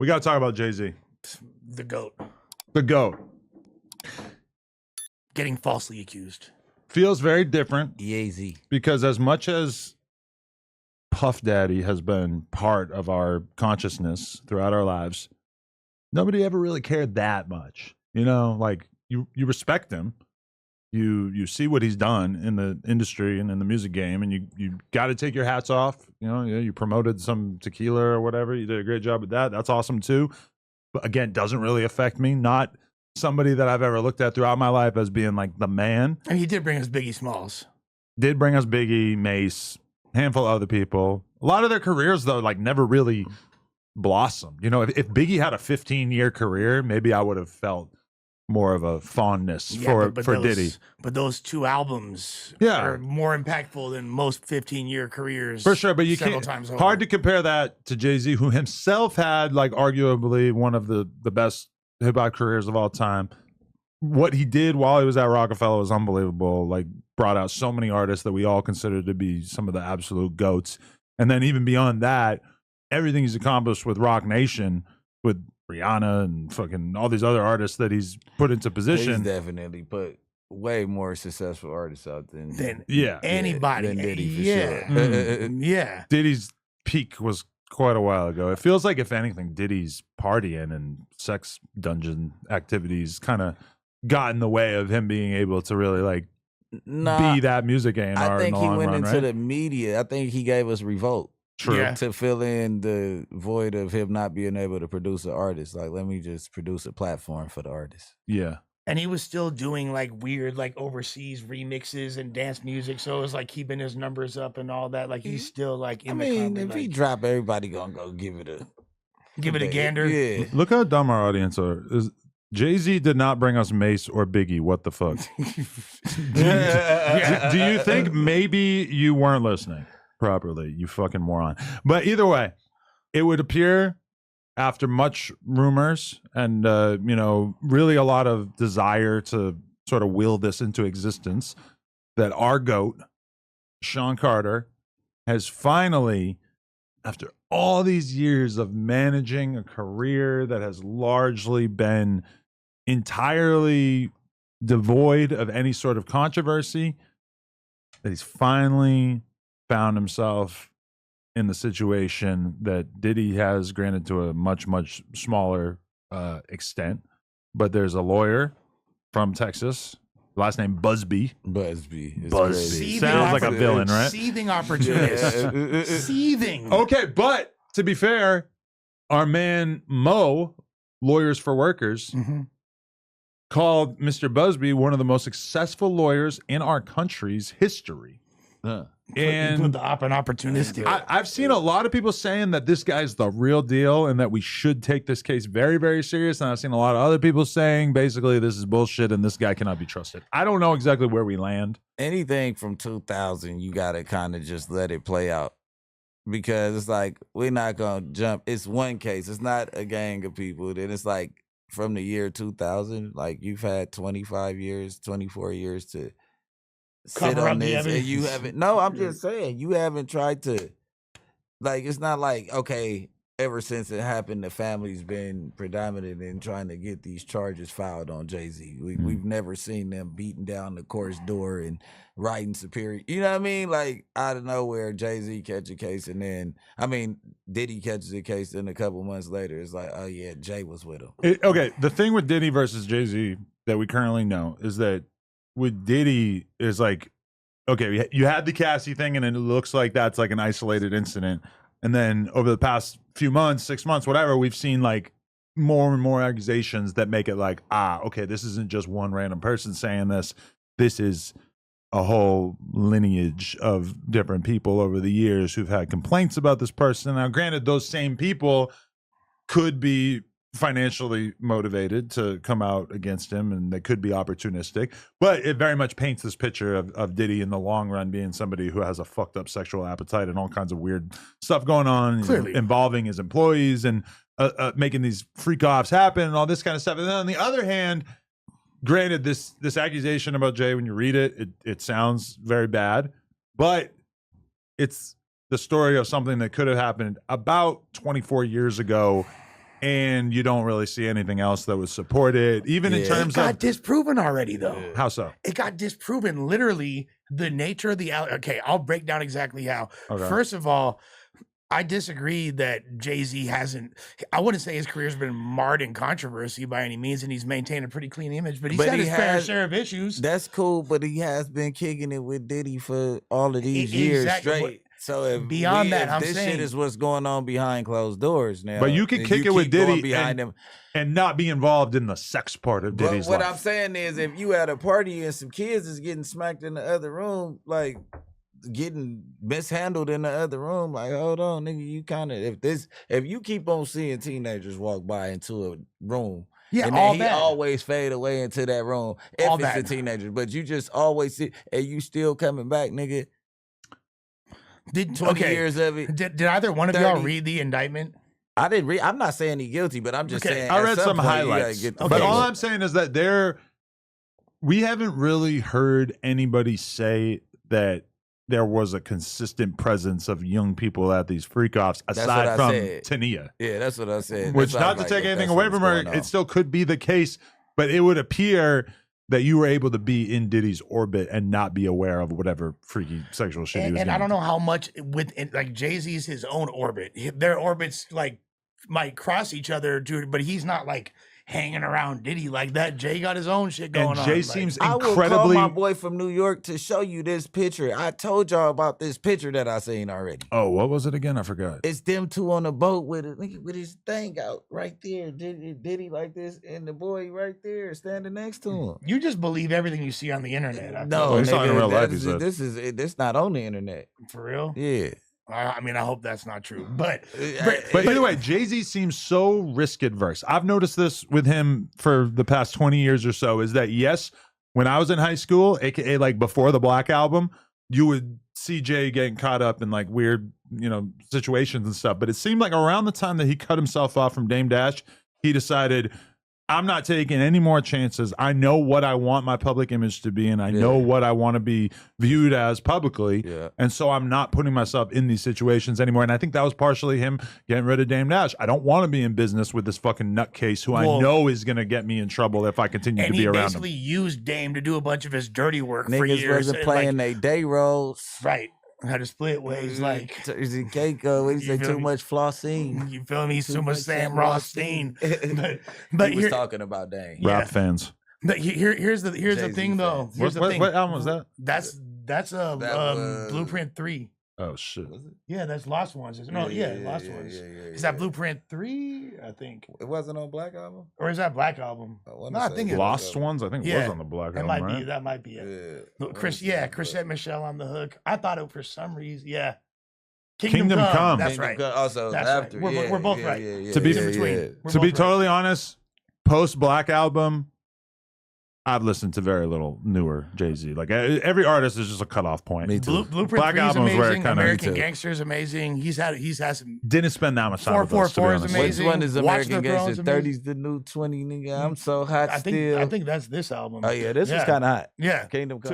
We got to talk about Jay-Z. The GOAT. The GOAT. Getting falsely accused. Feels very different. Jay-Z. Because as much as Puff Daddy has been part of our consciousness throughout our lives, nobody ever really cared that much. You know, like you respect him. You see what he's done in the industry and in the music game, and you got to take your hats off. You know, you promoted some tequila or whatever. You did a great job with that. That's awesome too. But again, doesn't really affect me. Not somebody that I've ever looked at throughout my life as being like the man. And he did bring us Biggie Smalls. Did bring us Biggie, Mace, handful of other people. A lot of their careers though, like never really blossomed. You know, if Biggie had a 15-year career, maybe I would have felt more of a fondness for Diddy. But those two albums are more impactful than most 15-year careers. For sure, but you can't. Hard to compare that to Jay-Z, who himself had like arguably one of the best hip-hop careers of all time. What he did while he was at Rockefeller was unbelievable. Like brought out so many artists that we all consider to be some of the absolute GOATs. And then even beyond that, everything he's accomplished with Rock Nation, with Rihanna and fucking all these other artists that he's put into position. He's definitely put way more successful artists out than anybody. Than Diddy for sure. Yeah. Diddy's peak was quite a while ago. It feels like, if anything, Diddy's partying and sex dungeon activities kind of got in the way of him being able to really like be that music A&R. I think he went into right? the media. I think he gave us Revolt. True. To fill in the void of him not being able to produce an artist. Like, let me just produce a platform for the artist. Yeah. And he was still doing like weird, like overseas remixes and dance music. So it was like keeping his numbers up and all that. Like he's still like in if he drop, everybody gonna go give it a gander. Yeah. Look how dumb our audience are. Jay-Z did not bring us Mace or Biggie. What the fuck? Do you think maybe you weren't listening properly, you fucking moron? But either way, it would appear, after much rumors and really a lot of desire to sort of will this into existence, that our GOAT, Sean Carter, has finally, after all these years of managing a career that has largely been entirely devoid of any sort of controversy, that he's finally found himself in the situation that Diddy has, granted to a much, much smaller extent. But there's a lawyer from Texas, last name Busby. Busby. Sounds like a villain, right? Seething opportunist. Seething. Okay, but to be fair, our man Mo, Lawyers for Workers, called Mr. Busby one of the most successful lawyers in our country's history. And the opportunistic. I've seen a lot of people saying that this guy's the real deal and that we should take this case very, very serious. And I've seen a lot of other people saying basically this is bullshit and this guy cannot be trusted. I don't know exactly where we land. Anything from 2000, you got to kind of just let it play out. Because it's like, we're not going to jump. It's one case. It's not a gang of people. Then it's like from the year 2000, like you've had 25 years, 24 years to sit on this, and you haven't. No, I'm just saying, you haven't tried to. Like, it's not like, okay, ever since it happened, the family's been predominant in trying to get these charges filed on Jay-Z. We've never seen them beating down the court's door and writing superior. You know what I mean? Like, out of nowhere, Jay-Z catch a case, and then, Diddy catches a case, and a couple months later, it's like, oh yeah, Jay was with him. Okay, the thing with Diddy versus Jay-Z that we currently know is that with Diddy is like, okay, you had the Cassie thing, and it looks like that's like an isolated incident. And then over the past few months, 6 months, whatever, we've seen like more and more accusations that make it like, okay, this isn't just one random person saying this. This is a whole lineage of different people over the years who've had complaints about this person. Now, granted, those same people could be financially motivated to come out against him, and they could be opportunistic, but it very much paints this picture of Diddy in the long run being somebody who has a fucked up sexual appetite and all kinds of weird stuff going on, involving his employees and making these freak offs happen and all this kind of stuff. And then on the other hand, granted, this accusation about Jay, when you read it sounds very bad, but it's the story of something that could have happened about 24 years ago and you don't really see anything else that would support it, even in terms it got of disproven already, though. how so. It got disproven. Literally, the nature of the okay. I'll break down exactly how. Okay. First of all, I disagree that Jay-Z hasn't. I wouldn't say his career's been marred in controversy by any means, and he's maintained a pretty clean image. But he's had his fair share of issues. That's cool, but he has been kicking it with Diddy for all of these years straight. So if beyond that, I'm this saying shit is what's going on behind closed doors now. But you can kick it with Diddy behind him and not be involved in the sex part of Diddy's what life. I'm saying is, if you at a party and some kids is getting smacked in the other room, like getting mishandled in the other room, like hold on, nigga, you kind of if you keep on seeing teenagers walk by into a room. Yeah, and then he always fade away into that room if all it's that. a teenager. But you just always see, and you still coming back, nigga. 20 years of it. Did either one of 30. y'all read the indictment? I didn't read. I'm not saying he's guilty, but I'm just saying. I at read some point, highlights. get the But fuck all up. I'm saying is that we haven't really heard anybody say that there was a consistent presence of young people at these freak-offs aside from Tania. Yeah, that's what I said. Which, not to take anything away from her, it still could be the case, but it would appear that you were able to be in Diddy's orbit and not be aware of whatever freaky sexual shit he was And doing. I don't know how much within, like, Jay-Z's his own orbit. Their orbits like might cross each other, but he's not like hanging around Diddy like that. Jay got his own shit going on. And Jay seems I will incredibly. call my boy from New York to show you this picture. I told y'all about this picture that I seen already. Oh, what was it again? I forgot. It's them two on the boat with his thing out right there. Diddy like this, and the boy right there standing next to him. You just believe everything you see on the internet. No, he's not in real life. This not on the internet. For real? Yeah. I mean, I hope that's not true. But either way, Jay-Z seems so risk adverse. I've noticed this with him for the past 20 years or so, is that yes, when I was in high school, aka like before the Black Album, you would see Jay getting caught up in like weird, situations and stuff. But it seemed like around the time that he cut himself off from Dame Dash, he decided, I'm not taking any more chances. I know what I want my public image to be, and I know what I want to be viewed as publicly. Yeah. And so I'm not putting myself in these situations anymore. And I think that was partially him getting rid of Dame Dash. I don't want to be in business with this fucking nutcase who I know is going to get me in trouble if I continue to be around him. And he basically used Dame to do a bunch of his dirty work for Niggas years. wasn't playing their day roles. Right. How to split ways, like is it Keiko? What do you say? Too much flossing. You feel me? Too much Sam Rothstein. But he was talking about Dame. Rap fans. But here's the thing though. Here's the thing. What album was that? That's Blueprint 3. Oh shit. Was it? Yeah, that's Lost Ones. Lost Ones. Is that Blueprint 3? I think. It wasn't on Black Album? Or is that Black Album? No, I think Lost Ones? I think it was on the Black Album. Might right? be. That might be it. Yeah. Chrisette Michelle on the hook. I thought it for some reason. Yeah. Kingdom Come. That's right. Also, that's after. Right. We're both right. To be totally honest, post Black Album, I've listened to very little newer Jay-Z. Like every artist is just a cutoff point. Me too. Blueprint Black 3 is Album is where it amazing. kind of American Gangster is amazing. He's had some. Didn't spend that much time with us, to be 444 is honest. amazing. Which one is Watch American the Throne's Gangster? amazing. 30's the new 20, nigga. I'm so hot I still. think that's this album. Oh yeah, this was kind of hot. Yeah. Kingdom Come.